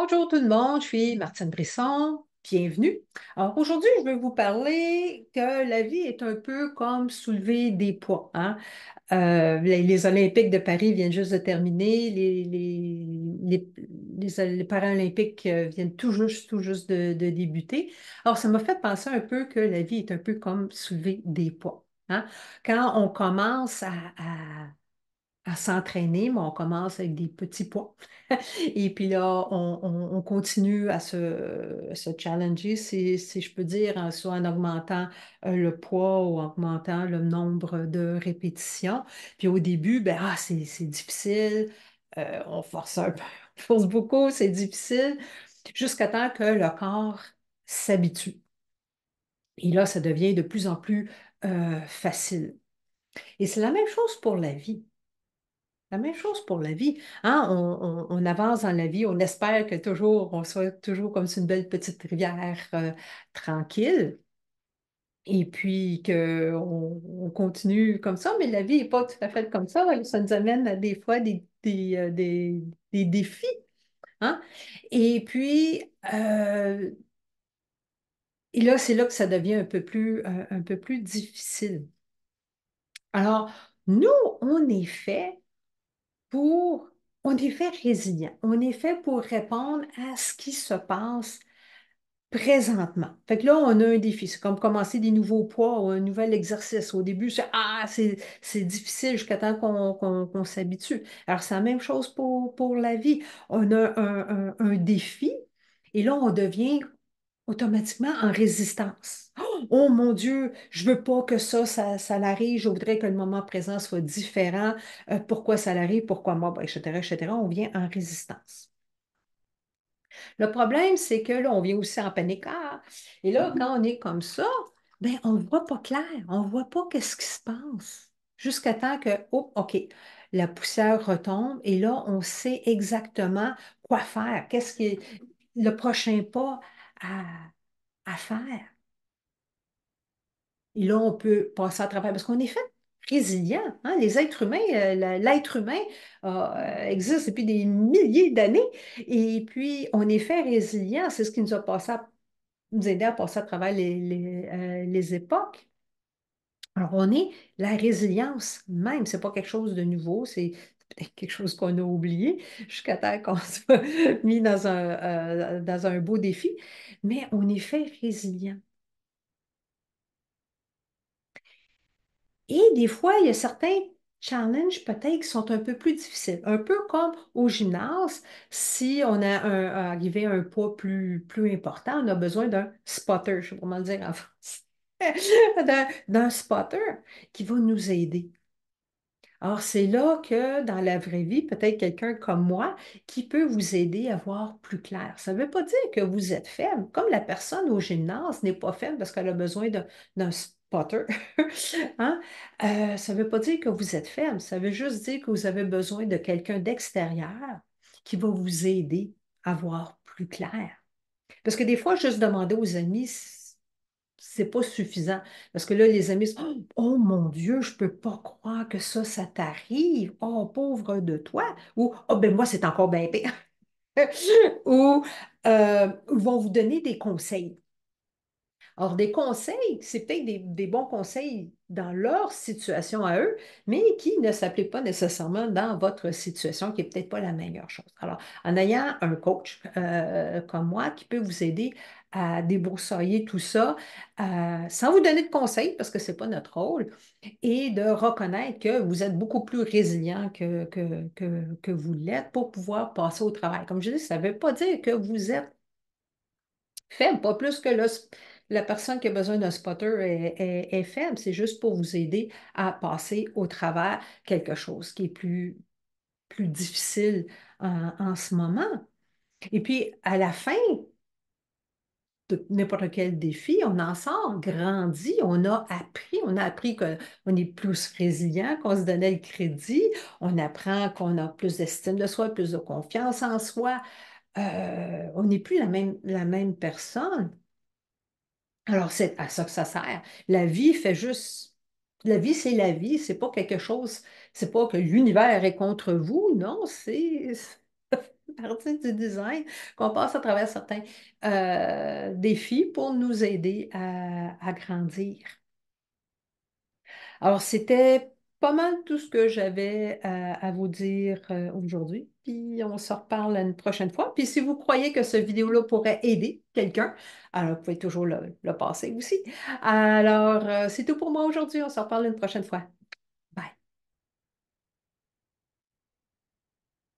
Bonjour tout le monde, je suis Martine Brisson. Bienvenue. Alors aujourd'hui, je vais vous parler que la vie est un peu comme soulever des poids, hein. Les Olympiques de Paris viennent juste de terminer, les Paralympiques viennent tout juste de débuter. Alors ça m'a fait penser un peu que la vie est un peu comme soulever des poids, hein. Quand on commence à s'entraîner, mais on commence avec des petits poids. Et puis là, on continue à se challenger, si je peux dire, soit en augmentant le poids ou en augmentant le nombre de répétitions. Puis au début, ben, c'est difficile, on force un peu, on force beaucoup, c'est difficile, jusqu'à temps que le corps s'habitue. Et là, ça devient de plus en plus facile. Et c'est la même chose pour la vie. La même chose pour la vie, hein. On avance dans la vie, on espère que toujours, on soit toujours comme sur une belle petite rivière tranquille, et puis qu'on continue comme ça, mais la vie n'est pas tout à fait comme ça. Ça nous amène à des fois des défis, hein. Et puis, et là, c'est là que ça devient un peu plus difficile. Alors, nous, on est fait pour, on est fait résilient. On est fait pour répondre à ce qui se passe présentement. Fait que là, on a un défi. C'est comme commencer des nouveaux poids ou un nouvel exercice. Au début, c'est difficile jusqu'à temps qu'on s'habitue. Alors, c'est la même chose pour la vie. On a un défi et là, on devient automatiquement en résistance. Oh mon Dieu, je veux pas que ça l'arrive. Je voudrais que le moment présent soit différent. Pourquoi ça l'arrive? Pourquoi moi? Bon, etc., etc. On vient en résistance. Le problème, c'est que là, on vient aussi en panique. Ah! Et là, quand on est comme ça, ben, on ne voit pas clair. On ne voit pas qu'est-ce qui se passe. Jusqu'à temps que, oh, OK, la poussière retombe et là, on sait exactement quoi faire. Qu'est-ce qui est le prochain pas à, à faire? Et là, on peut passer à travers, parce qu'on est fait résilient, hein. Les êtres humains, l'être humain existe depuis des milliers d'années. Et puis, on est fait résilient. C'est ce qui nous a passé nous aider à passer à travers les époques. Alors, on est la résilience même. C'est pas quelque chose de nouveau. C'est peut-être quelque chose qu'on a oublié jusqu'à temps qu'on soit mis dans un beau défi. Mais on est fait résilient. Et des fois, il y a certains challenges peut-être qui sont un peu plus difficiles. Un peu comme au gymnase, si on a arrivé à un poids plus important, on a besoin d'un spotter, je sais pas comment le dire en français, d'un spotter qui va nous aider. Alors, c'est là que dans la vraie vie, peut-être quelqu'un comme moi qui peut vous aider à voir plus clair. Ça ne veut pas dire que vous êtes faible, comme la personne au gymnase n'est pas faible parce qu'elle a besoin d'un spotter. Hein? Ça ne veut pas dire que vous êtes faible, ça veut juste dire que vous avez besoin de quelqu'un d'extérieur qui va vous aider à voir plus clair. Parce que des fois, juste demander aux amis, c'est pas suffisant. Parce que là, les amis, oh mon Dieu, je peux pas croire que ça t'arrive. Oh, pauvre de toi. Ou, oh, ben moi, c'est encore bien pire. Ou vont vous donner des conseils. Or, des conseils, c'est peut-être des bons conseils dans leur situation à eux, mais qui ne s'appliquent pas nécessairement dans votre situation, qui n'est peut-être pas la meilleure chose. Alors, en ayant un coach comme moi qui peut vous aider à débroussailler tout ça, sans vous donner de conseils, parce que ce n'est pas notre rôle, et de reconnaître que vous êtes beaucoup plus résilient que vous l'êtes pour pouvoir passer au travail. Comme je dis, ça ne veut pas dire que vous êtes faible, pas plus que la personne qui a besoin d'un spotter est faible. C'est juste pour vous aider à passer au travers quelque chose qui est plus difficile en ce moment. Et puis, à la fin de n'importe quel défi, on en sort grandi, on a appris qu'on est plus résilient, qu'on se donnait le crédit, on apprend qu'on a plus d'estime de soi, plus de confiance en soi. On n'est plus la même personne. Alors, c'est à ça que ça sert. La vie fait juste. La vie, c'est la vie. C'est pas quelque chose. C'est pas que l'univers est contre vous. Non, c'est. partie du design qu'on passe à travers certains défis pour nous aider à grandir. Alors, c'était pas mal tout ce que j'avais à vous dire aujourd'hui. Puis, on se reparle une prochaine fois. Puis, si vous croyez que cette vidéo-là pourrait aider quelqu'un, alors vous pouvez toujours le passer aussi. Alors, c'est tout pour moi aujourd'hui. On se reparle une prochaine fois.